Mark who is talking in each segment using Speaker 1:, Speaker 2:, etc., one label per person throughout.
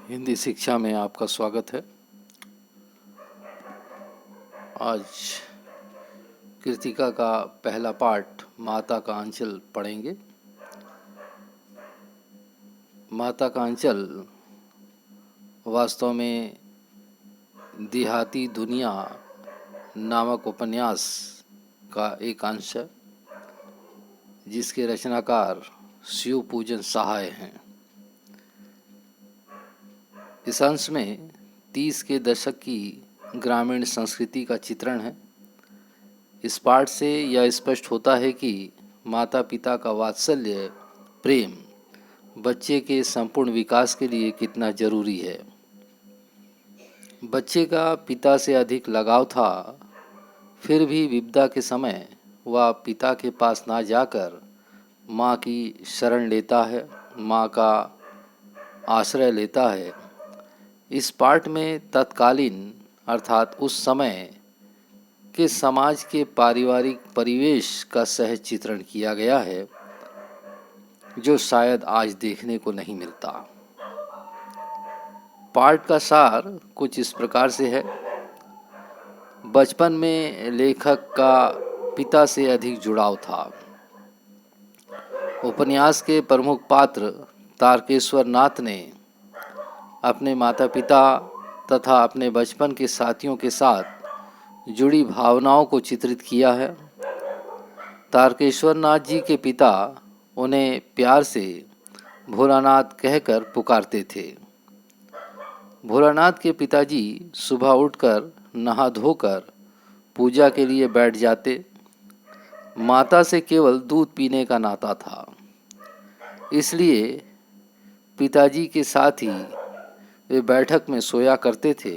Speaker 1: हिंदी शिक्षा में आपका स्वागत है। आज कृतिका का पहला पाठ माता का आंचल पढ़ेंगे। माता का आंचल वास्तव में देहाती दुनिया नामक उपन्यास का एक अंश है, जिसके रचनाकार शिव पूजन सहाय हैं। इस अंश में 30 के दशक की ग्रामीण संस्कृति का चित्रण है। इस पाठ से यह स्पष्ट होता है कि माता पिता का वात्सल्य प्रेम बच्चे के संपूर्ण विकास के लिए कितना जरूरी है। बच्चे का पिता से अधिक लगाव था, फिर भी विपदा के समय वह पिता के पास ना जाकर माँ की शरण लेता है, माँ का आश्रय लेता है। इस पाठ में तत्कालीन अर्थात उस समय के समाज के पारिवारिक परिवेश का सहज चित्रण किया गया है, जो शायद आज देखने को नहीं मिलता। पाठ का सार कुछ इस प्रकार से है। बचपन में लेखक का पिता से अधिक जुड़ाव था। उपन्यास के प्रमुख पात्र तारकेश्वर नाथ ने अपने माता पिता तथा अपने बचपन के साथियों के साथ जुड़ी भावनाओं को चित्रित किया है। तारकेश्वर नाथ जी के पिता उन्हें प्यार से भोलानाथ कहकर पुकारते थे। भोलानाथ के पिताजी सुबह उठकर नहा धोकर पूजा के लिए बैठ जाते। माता से केवल दूध पीने का नाता था, इसलिए पिताजी के साथ ही वे बैठक में सोया करते थे।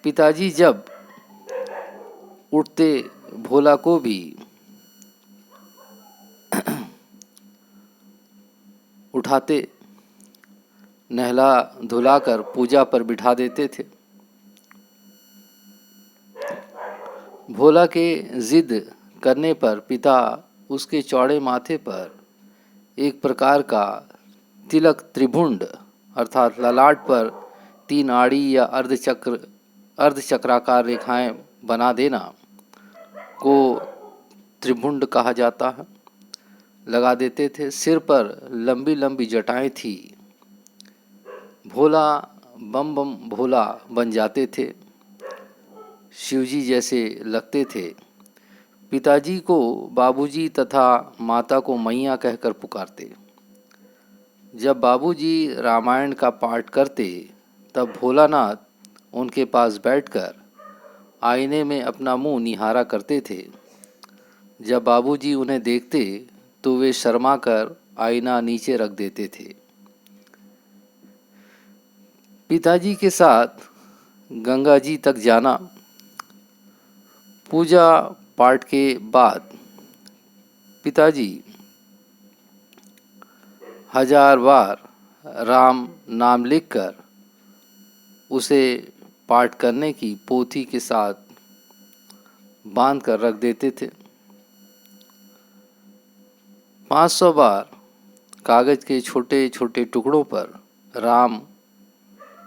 Speaker 1: पिताजी जब उठते भोला को भी उठाते, नहला धुलाकर पूजा पर बिठा देते थे। भोला के जिद करने पर पिता उसके चौड़े माथे पर एक प्रकार का तिलक त्रिभुंड अर्थात ललाट पर 3 आड़ी या अर्धचक्राकार रेखाएं बना देना को त्रिभुंड कहा जाता है, लगा देते थे। सिर पर लंबी लंबी जटाएं थी। भोला बम बम भोला बन जाते थे, शिवजी जैसे लगते थे। पिताजी को बाबूजी तथा माता को मैया कहकर पुकारते। जब बाबूजी रामायण का पाठ करते, तब भोलानाथ उनके पास बैठकर आईने में अपना मुंह निहारा करते थे। जब बाबूजी उन्हें देखते तो वे शर्मा कर आईना नीचे रख देते थे। पिताजी के साथ गंगा जी तक जाना। पूजा पाठ के बाद पिताजी 1000 बार राम नाम लिखकर उसे पाठ करने की पोथी के साथ बांध कर रख देते थे। 500 बार कागज के छोटे छोटे टुकड़ों पर राम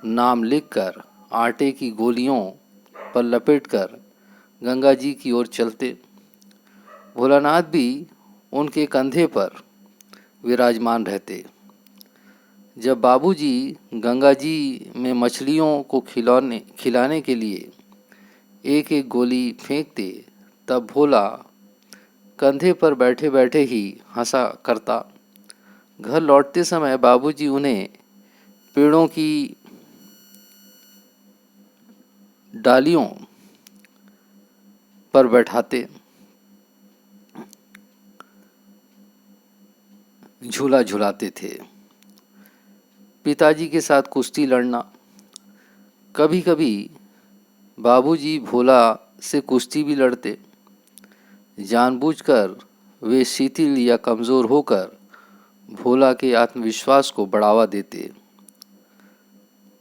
Speaker 1: नाम लिखकर आटे की गोलियों पर लपेटकर गंगा जी की ओर चलते। भोलानाथ भी उनके कंधे पर विराजमान रहते। जब बाबूजी गंगा जी में मछलियों को खिलाने के लिए एक एक गोली फेंकते, तब भोला कंधे पर बैठे बैठे ही हंसा करता। घर लौटते समय बाबूजी उन्हें पेड़ों की डालियों पर बैठाते, झूला झुलाते थे। पिताजी के साथ कुश्ती लड़ना। कभी कभी बाबूजी भोला से कुश्ती भी लड़ते। जानबूझकर वे शिथिल या कमज़ोर होकर भोला के आत्मविश्वास को बढ़ावा देते।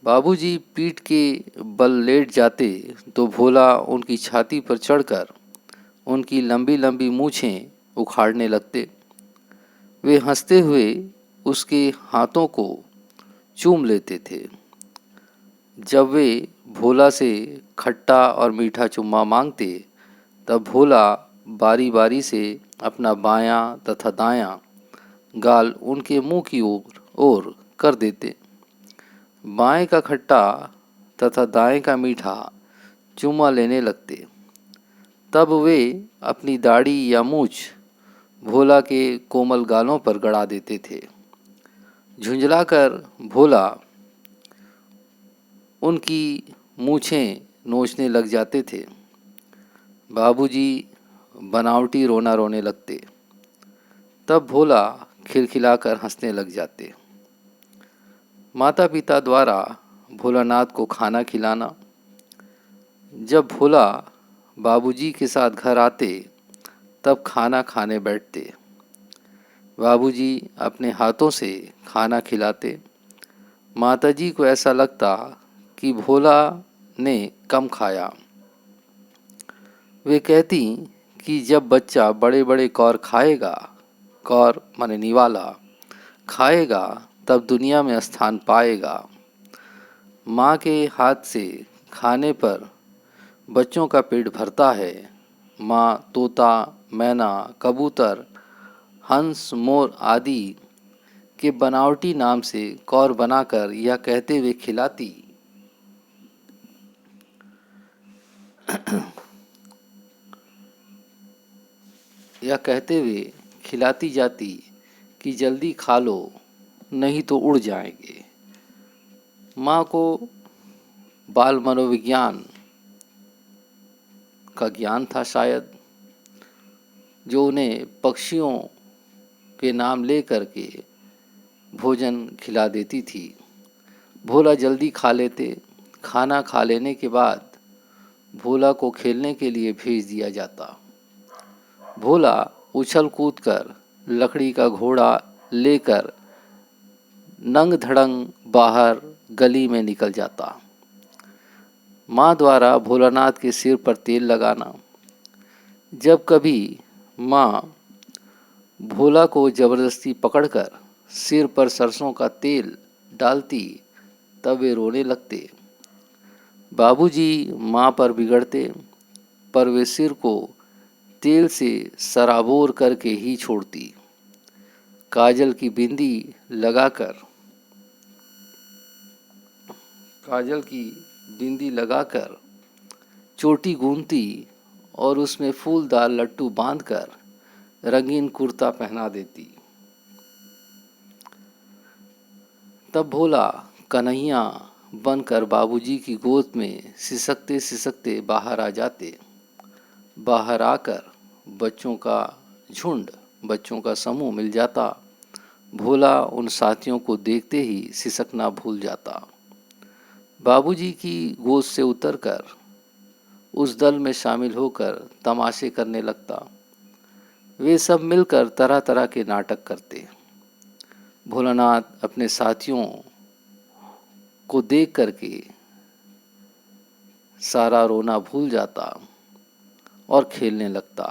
Speaker 1: बाबूजी पीठ के बल लेट जाते तो भोला उनकी छाती पर चढ़कर उनकी लंबी लंबी मूछें उखाड़ने लगते। वे हंसते हुए उसके हाथों को चूम लेते थे। जब वे भोला से खट्टा और मीठा चुम्मा मांगते, तब भोला बारी बारी से अपना बायां तथा दायां गाल उनके मुंह की ओर कर देते। बाएं का खट्टा तथा दाएं का मीठा चुम्मा लेने लगते। तब वे अपनी दाढ़ी या मूछ भोला के कोमल गालों पर गड़ा देते थे। झुंझलाकर भोला उनकी मूछें नोचने लग जाते थे। बाबूजी बनावटी रोना रोने लगते। तब भोला खिलखिलाकर हंसने लग जाते। माता पिता द्वारा भोलानाथ को खाना खिलाना। जब भोला बाबूजी के साथ घर आते, तब खाना खाने बैठते। बाबूजी अपने हाथों से खाना खिलाते। माताजी को ऐसा लगता कि भोला ने कम खाया। वे कहती कि जब बच्चा बड़े बड़े कौर खाएगा, कौर माने निवाला खाएगा, तब दुनिया में स्थान पाएगा। माँ के हाथ से खाने पर बच्चों का पेट भरता है। माँ तोता, मैना, कबूतर, हंस, मोर आदि के बनावटी नाम से कौर बनाकर यह कहते हुए खिलाती यह कहते हुए खिलाती जाती कि जल्दी खा लो, नहीं तो उड़ जाएंगे। माँ को बाल मनोविज्ञान का ज्ञान था शायद, जो उन्हें पक्षियों के नाम ले करके भोजन खिला देती थी। भोला जल्दी खा लेते। खाना खा लेने के बाद भोला को खेलने के लिए भेज दिया जाता। भोला उछल कूद कर लकड़ी का घोड़ा लेकर नंग धड़ंग बाहर गली में निकल जाता। माँ द्वारा भोलानाथ के सिर पर तेल लगाना। जब कभी माँ भोला को जबरदस्ती पकड़कर सिर पर सरसों का तेल डालती, तब वे रोने लगते। बाबूजी माँ पर बिगड़ते, पर वे सिर को तेल से सराबोर करके ही छोड़ती। काजल की बिंदी लगाकर चोटी गूंथती और उसमें फूलदार लट्टू बांधकर रंगीन कुर्ता पहना देती। तब भोला कन्हैया बनकर बाबूजी की गोद में सिसकते सिसकते बाहर आ जाते। बाहर आकर बच्चों का समूह मिल जाता। भोला उन साथियों को देखते ही सिसकना भूल जाता। बाबूजी की गोद से उतरकर उस दल में शामिल होकर तमाशे करने लगता। वे सब मिलकर तरह तरह के नाटक करते। भोलानाथ अपने साथियों को देख करके सारा रोना भूल जाता और खेलने लगता।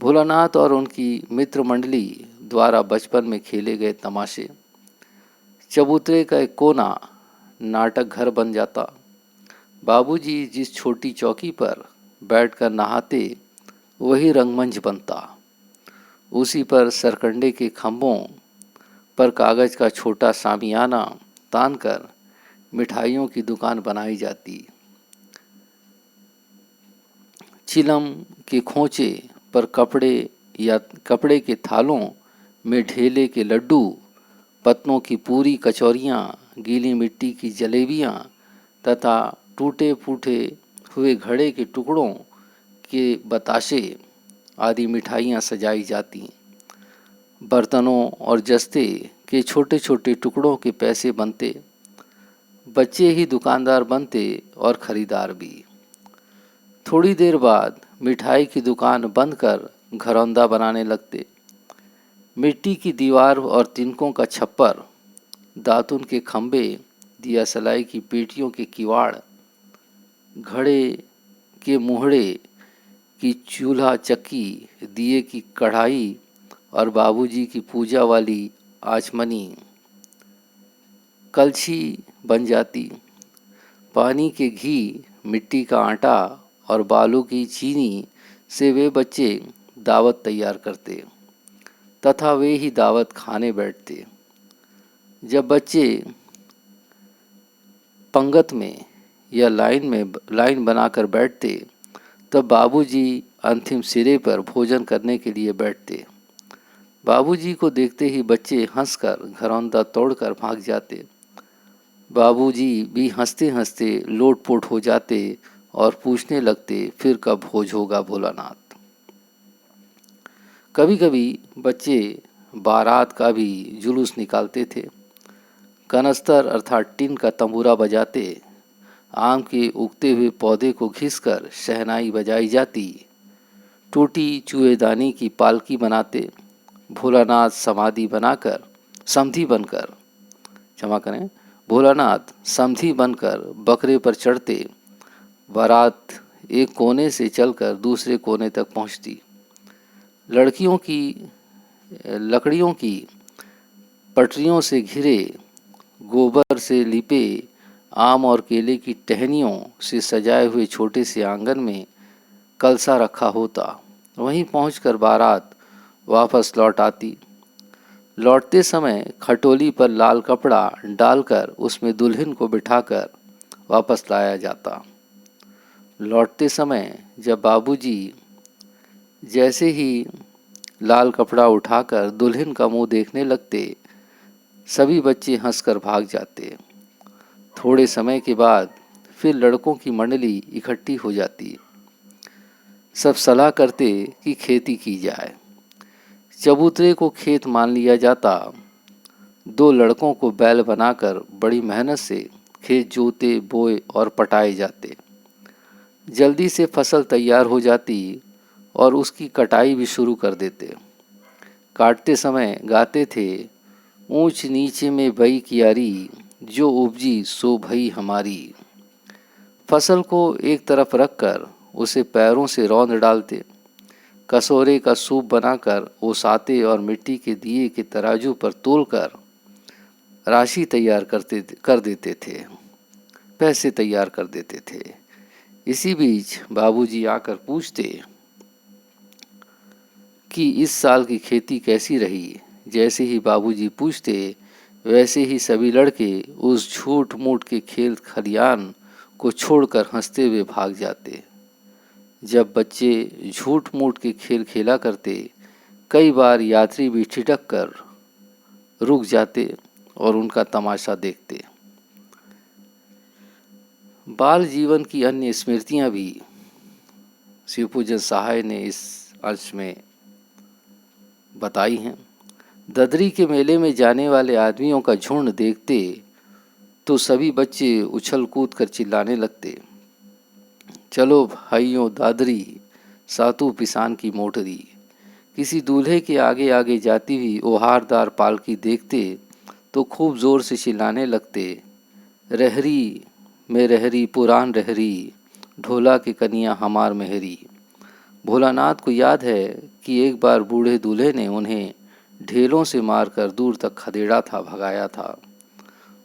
Speaker 1: भोलानाथ और उनकी मित्र मंडली द्वारा बचपन में खेले गए तमाशे, चबूतरे का एक कोना नाटक घर बन जाता। बाबूजी जिस छोटी चौकी पर बैठकर नहाते, वही रंगमंच बनता। उसी पर सरकंडे के खंभों पर कागज का छोटा सामियाना तानकर मिठाइयों की दुकान बनाई जाती। चिलम के खोंचे पर कपड़े के थालों में ढेले के लड्डू, पत्तों की पूरी, कचौरियाँ, गीली मिट्टी की जलेबियाँ तथा टूटे फूटे हुए घड़े के टुकड़ों के बताशे आदि मिठाइयाँ सजाई जाती। बर्तनों और जस्ते के छोटे छोटे टुकड़ों के पैसे बनते। बच्चे ही दुकानदार बनते और खरीदार भी। थोड़ी देर बाद मिठाई की दुकान बंद कर घरौंदा बनाने लगते। मिट्टी की दीवार और तिनकों का छप्पर, दातुन के खंभे, दिया सलाई की पेटियों के किवाड़, घड़े के मुहड़े की चूल्हा चक्की, दिए की कढ़ाई और बाबूजी की पूजा वाली आचमनी कलछी बन जाती। पानी के घी, मिट्टी का आटा और बालू की चीनी से वे बच्चे दावत तैयार करते तथा वे ही दावत खाने बैठते। जब बच्चे पंगत में या लाइन बनाकर बैठते, तब बाबूजी अंतिम सिरे पर भोजन करने के लिए बैठते। बाबूजी को देखते ही बच्चे हंसकर घरौंदा तोड़कर भाग जाते। बाबूजी भी हंसते हंसते लोटपोट हो जाते और पूछने लगते, फिर कब भोज होगा भोलानाथ। कभी कभी बच्चे बारात का भी जुलूस निकालते थे। कनस्तर अर्थात टिन का तंबूरा बजाते, आम के उगते हुए पौधे को घिसकर शहनाई बजाई जाती, टूटी चूहेदानी की पालकी बनाते, भोलानाथ समधी बनकर क्षमा करें भोलानाथ समधी बनकर बकरे पर चढ़ते। बारात एक कोने से चलकर दूसरे कोने तक पहुंचती। लकड़ियों की पटरियों से घिरे, गोबर से लिपे, आम और केले की टहनियों से सजाए हुए छोटे से आंगन में कलसा रखा होता। वहीं पहुंचकर बारात वापस लौट आती। लौटते समय खटोली पर लाल कपड़ा डालकर उसमें दुल्हन को बिठाकर वापस लाया जाता। लौटते समय जब बाबूजी जैसे ही लाल कपड़ा उठाकर दुल्हन का मुंह देखने लगते, सभी बच्चे हंसकर भाग जाते। थोड़े समय के बाद फिर लड़कों की मंडली इकट्ठी हो जाती। सब सलाह करते कि खेती की जाए। चबूतरे को खेत मान लिया जाता। 2 लड़कों को बैल बनाकर बड़ी मेहनत से खेत जोते, बोए और पटाए जाते। जल्दी से फसल तैयार हो जाती और उसकी कटाई भी शुरू कर देते। काटते समय गाते थे, ऊंच नीचे में भई कियारी, जो उपजी सो भई हमारी। फसल को एक तरफ रखकर उसे पैरों से रौंद डालते। कसौरे का सूप बनाकर ओसाते और मिट्टी के दिए के तराजू पर तोलकर राशि तैयार कर देते थे, पैसे तैयार कर देते थे। इसी बीच बाबूजी आकर पूछते कि इस साल की खेती कैसी रही। जैसे ही बाबूजी पूछते, वैसे ही सभी लड़के उस झूठ मूठ के खेत खलियान को छोड़कर हंसते हुए भाग जाते। जब बच्चे झूठ मूठ के खेल खेला करते, कई बार यात्री भी ठिठक कर रुक जाते और उनका तमाशा देखते। बाल जीवन की अन्य स्मृतियां भी शिवपूजन सहाय ने इस अंश में बताई हैं। ददरी के मेले में जाने वाले आदमियों का झुंड देखते तो सभी बच्चे उछल कूद कर चिल्लाने लगते, चलो भाइयों दादरी, सातू पिसान की मोटरी। किसी दूल्हे के आगे आगे जाती हुई ओहारदार पालकी देखते तो खूब जोर से चिल्लाने लगते, रहरी में रहरी पुरान रहरी, ढोला के कनिया हमार मेहरी। भोलानाथ को याद है कि एक बार बूढ़े दूल्हे ने उन्हें ढेलों से मारकर दूर तक खदेड़ा था, भगाया था।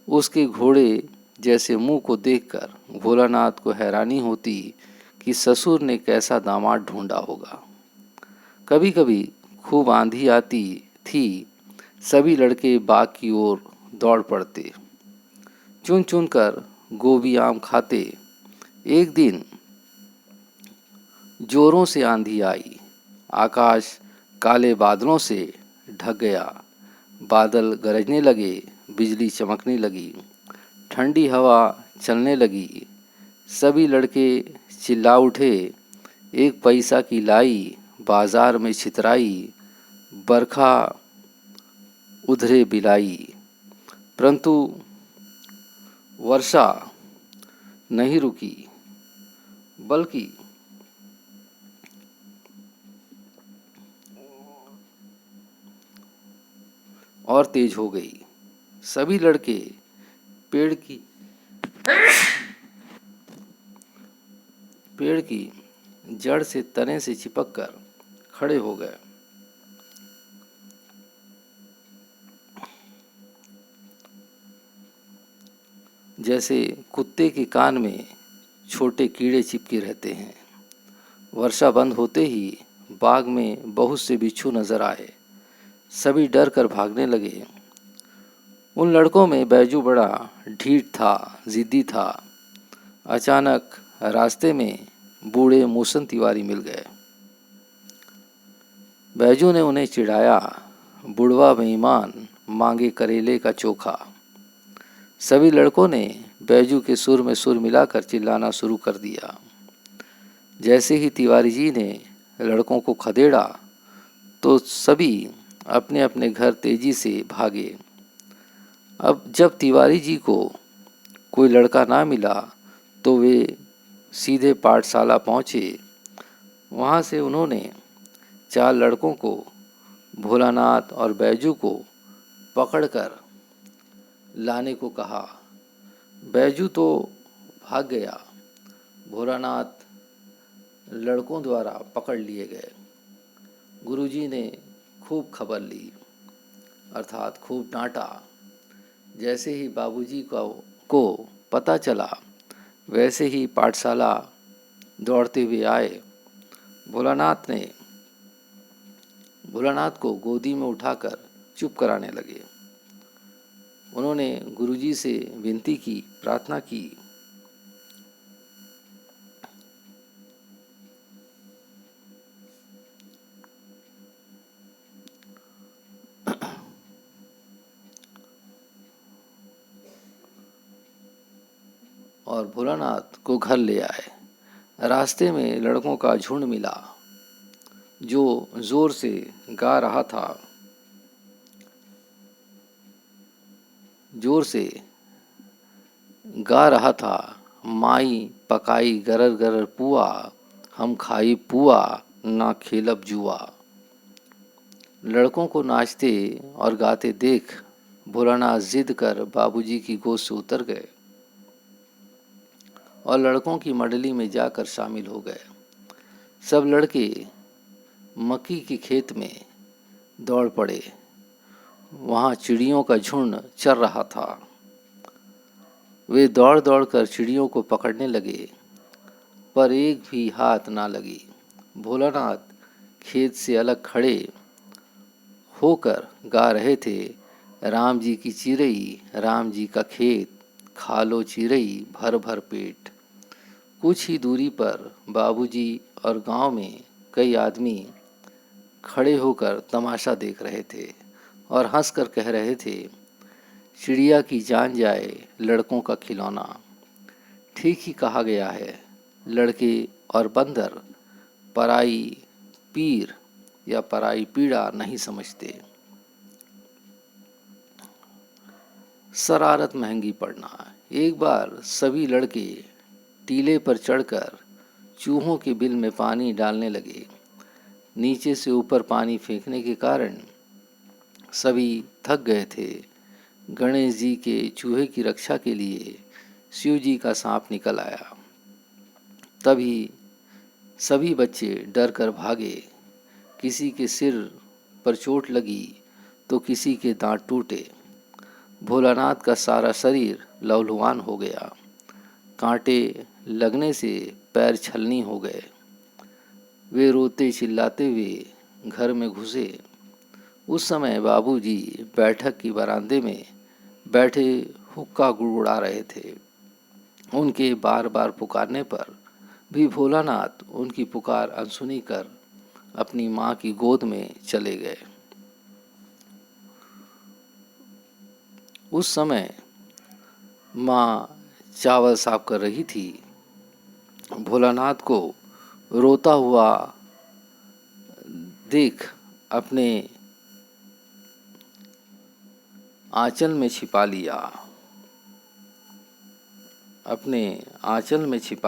Speaker 1: उसके घोड़े जैसे मुंह को देखकर भोलानाथ को हैरानी होती कि ससुर ने कैसा दामाद ढूंढा होगा। कभी कभी खूब आंधी आती थी, सभी लड़के बाग की ओर दौड़ पड़ते, चुन चुन कर गोभी आम खाते। एक दिन जोरों से आंधी आई, आकाश काले बादलों से ढक गया, बादल गरजने लगे, बिजली चमकने लगी, ठंडी हवा चलने लगी। सभी लड़के चिल्ला उठे, एक पैसा की लाई, बाजार में छितराई, बरखा उधरे बिलाई। परंतु वर्षा नहीं रुकी, बल्कि और तेज हो गई। सभी लड़के पेड़ की जड़ से तने से चिपक कर खड़े हो गए। जैसे कुत्ते के कान में छोटे कीड़े चिपके रहते हैं। वर्षा बंद होते ही बाग में बहुत से बिच्छू नजर आए। सभी डर कर भागने लगे। उन लड़कों में बैजू बड़ा ढीठ था, जिद्दी था। अचानक रास्ते में बूढ़े मूसन तिवारी मिल गए। बैजू ने उन्हें चिढ़ाया, बुढ़वा बेईमान, मांगे करेले का चोखा। सभी लड़कों ने बैजू के सुर में सुर मिलाकर चिल्लाना शुरू कर दिया। जैसे ही तिवारी जी ने लड़कों को खदेड़ा तो सभी अपने अपने घर तेजी से भागे। अब जब तिवारी जी को कोई लड़का ना मिला तो वे सीधे पाठशाला पहुँचे। वहाँ से उन्होंने 4 लड़कों को, भोलानाथ और बैजू को पकड़कर लाने को कहा। बैजू तो भाग गया। भोलानाथ लड़कों द्वारा पकड़ लिए गए। गुरुजी ने खूब खबर ली, अर्थात खूब डांटा। जैसे ही बाबूजी को पता चला, वैसे ही पाठशाला दौड़ते हुए आए। भोलानाथ को गोदी में उठाकर चुप कराने लगे। उन्होंने गुरुजी से विनती की, प्रार्थना की। और भोलानाथ को घर ले आए। रास्ते में लड़कों का झुंड मिला जो जोर से गा रहा था, माई पकाई गरर गरर पुआ, हम खाई पुआ ना खेलब जुआ। लड़कों को नाचते और गाते देख भोलानाथ जिद कर बाबूजी की गोद से उतर गए और लड़कों की मंडली में जाकर शामिल हो गए। सब लड़के मक्की के खेत में दौड़ पड़े। वहाँ चिड़ियों का झुंड चर रहा था। वे दौड़ दौड़ कर चिड़ियों को पकड़ने लगे, पर एक भी हाथ ना लगी। भोलानाथ खेत से अलग खड़े होकर गा रहे थे, राम जी की चिरई, राम जी का खेत, खा लो चिरई भर भर पेट। कुछ ही दूरी पर बाबूजी और गांव में कई आदमी खड़े होकर तमाशा देख रहे थे और हंसकर कह रहे थे, चिड़िया की जान जाए लड़कों का खिलौना। ठीक ही कहा गया है, लड़के और बंदर पराई पीर या पराई पीड़ा नहीं समझते। शरारत महंगी पड़ना। एक बार सभी लड़के टीले पर चढ़कर चूहों के बिल में पानी डालने लगे। नीचे से ऊपर पानी फेंकने के कारण सभी थक गए थे। गणेश जी के चूहे की रक्षा के लिए शिव जी का सांप निकल आया। तभी सभी बच्चे डर कर भागे। किसी के सिर पर चोट लगी तो किसी के दांत टूटे। भोलानाथ का सारा शरीर लहूलुहान हो गया। कांटे लगने से पैर छलनी हो गए। वे रोते चिल्लाते हुए घर में घुसे। उस समय बाबूजी बैठक की बरामदे में बैठे हुक्का गुड़गुड़ा रहे थे। उनके बार बार पुकारने पर भी भोलानाथ उनकी पुकार अनसुनी कर अपनी माँ की गोद में चले गए। उस समय माँ चावल साफ कर रही थी। भोलानाथ को रोता हुआ देख अपने आंचल में छिपा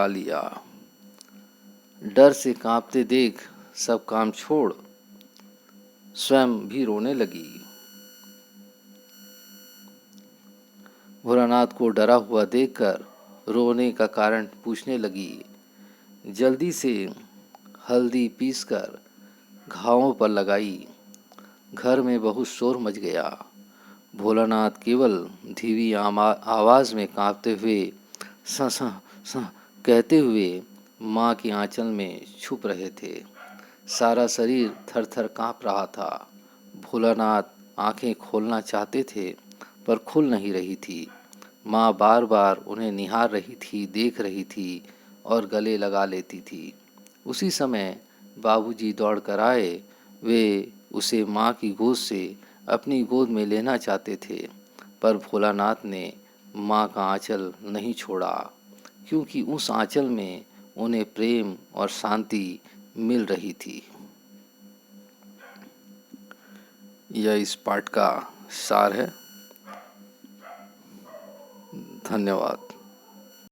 Speaker 1: लिया। डर से कांपते देख सब काम छोड़ स्वयं भी रोने लगी। भोलानाथ को डरा हुआ देखकर रोने का कारण पूछने लगी। जल्दी से हल्दी पीसकर घावों पर लगाई। घर में बहुत शोर मच गया। भोलानाथ केवल धीमी आवाज़ में कांपते हुए स स स कहते हुए माँ के आंचल में छुप रहे थे। सारा शरीर थर थर काँप रहा था। भोलानाथ आंखें खोलना चाहते थे पर खुल नहीं रही थी। माँ बार बार उन्हें निहार रही थी, देख रही थी और गले लगा लेती थी। उसी समय बाबूजी दौड़ कर आए। वे उसे माँ की गोद से अपनी गोद में लेना चाहते थे, पर भोलानाथ ने माँ का आंचल नहीं छोड़ा, क्योंकि उस आंचल में उन्हें प्रेम और शांति मिल रही थी। यह इस पाठ का सार है। धन्यवाद।